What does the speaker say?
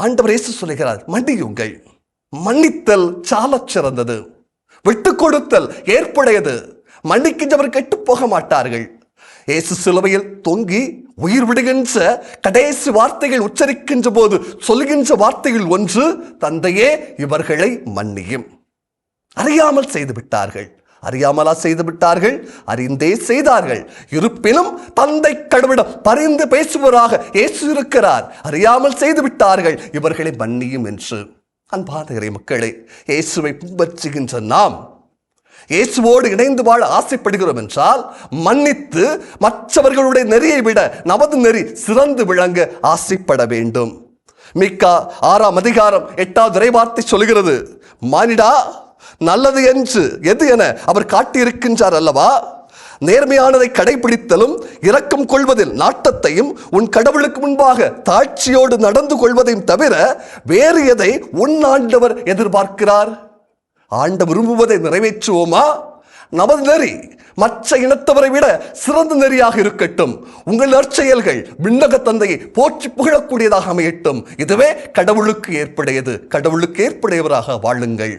ஆண்டவர் இயேசு சொல்லுகிறார், மன்னியுங்கள். மன்னித்தல் சாலச் சிறந்தது, விட்டு கொடுத்தல் ஏற்புடையது. மன்னிக்கின்றவர் கெட்டு போக மாட்டார்கள். இயேசு சிலுவையில் தொங்கி உயிர் விடுகின்ற கடைசி வார்த்தைகள் உச்சரிக்கின்ற போது சொல்கின்ற வார்த்தைகள் ஒன்று, தந்தையே இவர்களை மன்னியும். அறியாமல் செய்து விட்டார்கள். அறியாமலா செய்து விட்டார்கள்? அறிந்தே செய்தார்கள். இருப்பினும் தந்தை கடவுளிடம் பரிந்து பேசுவராக இயேசு இருக்கிறார். அறியாமல் செய்து விட்டார்கள், இவர்களை மன்னியும் என்று. அன்பான இறை மக்களே, இயேசுவை பின்பற்றுகின்ற நாம் இயேசுவோடு இணைந்து வாழ ஆசைப்படுகிறோம் என்றால் மன்னித்து மற்றவர்களுடைய நெறியை விட நமது நெறி சிறந்து விளங்க ஆசைப்பட வேண்டும். மீகா 6ஆம் அதிகாரம் 8வது இறைவார்த்தை சொல்கிறது, மானிடா, நல்லது என்று எது என அவர் காட்டியிருக்கின்றார் அல்லவா? நேர்மையானதை கடைபிடித்தலும் இரக்கம் கொள்வதில் நாட்டத்தையும் உன் கடவுளுக்கு முன்பாக தாழ்ச்சியோடு நடந்து கொள்வதையும் தவிர வேறு எதை உன் ஆண்டவர் எதிர்பார்க்கிறார்? ஆண்டவர் விரும்புவதை நிறைவேற்றுவோமா? நமது நெறி மற்ற இனத்தவரை விட சிறந்த நெறியாக இருக்கட்டும். உங்கள் நற்செயல்கள் விண்ணக தந்தையை போற்றி புகழக்கூடியதாக அமையட்டும். இதுவே கடவுளுக்கு ஏற்புடையது. கடவுளுக்கு ஏற்புடையவராக வாழுங்கள்.